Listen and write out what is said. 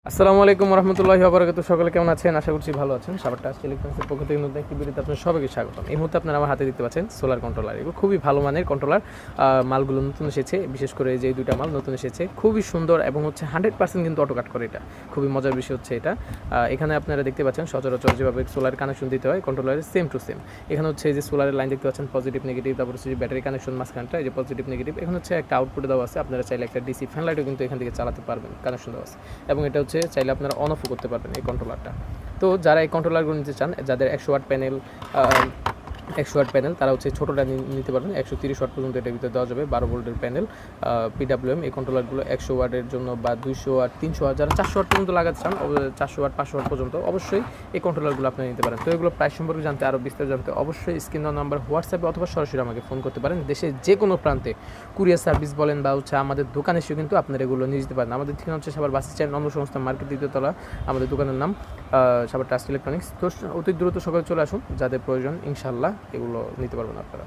আসসালামু আলাইকুম রহমতুল্লাহি ওয়া বারাকাতুহু। সকলে কেমন আছেন? আশা করছি ভালো আছেন। সাভার টাচ ইলেকট্রনিক্সের পক্ষ থেকে নতুন একটি ভিডিওতে আপনাদের সবাইকে স্বাগতম। এই মুহূর্তে আপনারা আমার হাতে দেখতে পাচ্ছেন সোলার কন্ট্রোলার। এগুলো খুবই ভালো মানের কন্ট্রোলার। মালগুলো নতুন এসেছে, বিশেষ করে যে দুইটা মাল নতুন এসেছে খুবই সুন্দর এবং হচ্ছে 100% কিন্তু অটো কাট করে। এটা খুবই মজার বিষয় হচ্ছে এটা। এখানে আপনারা দেখতে পাচ্ছেন সচরাচর যেভাবে সোলার কানেকশন দিতে হয় কন্ট্রোলারের সেম টু সেম। এখানে হচ্ছে যে সোলারের লাইন দেখতে পাচ্ছেন পজিটিভ নেগেটিভ, তারপর হচ্ছে যে ব্যাটারি কানেকশন মাঝখানটা এই যে পজিটিভ নেগেটিভ। এখানে হচ্ছে একটা আউটপুট দেওয়া আছে, আপনারা চাইলে একটা ডিসি ফ্যান লাইটও কিন্তু এখান থেকে চালাতে পারবেন, কানেকশন দেওয়া আছে। এবং এটা হচ্ছে চাইলে আপনারা অন অফও করতে পারবেন এই কন্ট্রোলারটা। তো যারা এই কন্ট্রোলারগুলো নিতে চান, যাদের 100 ওয়াট প্যানেল 100 ওয়াট প্যানেল, তারা হচ্ছে ছোটোটা নিতে পারবেন। 130 ওয়াট পর্যন্ত এটার ভিতরে দেওয়া যাবে, 12 ভোল্টের প্যানেল। PWM এই কন্ট্রোলারগুলো 100 ওয়াটের জন্য বা 200 ওয়াট 300 ওয়াট, যারা 400 ওয়াট পর্যন্ত লাগাতে চান, 400 ওয়াট 500 ওয়াট পর্যন্ত অবশ্যই এই কন্ট্রোলারগুলো আপনারা নিতে পারেন। তো এগুলো প্রাইস সম্পর্কে জানতে, আরও বিস্তারিত জানতে অবশ্যই স্ক্রিন দেওয়া নাম্বার হোয়াটসঅ্যাপে অথবা সরাসরি আমাকে ফোন করতে পারেন। দেশের যে কোনো প্রান্তে কুরিয়ার সার্ভিস বলেন বা হচ্ছে আমাদের দোকানে এসেও কিন্তু আপনারা এগুলো নিয়ে যেতে পারেন। আমাদের ঠিকানা হচ্ছে সাভার বাস স্ট্যান্ড, অন্য সংস্থা মার্কেট, দ্বিতীয়তলা। আমাদের দোকানের নাম সাভার টাচ ইলেকট্রনিক্স। তো অতি দ্রুত সকালে চলে আসুন, যাদের প্রয়োজন ইনশাল্লাহ এগুলো নিতে পারবেন আপনারা।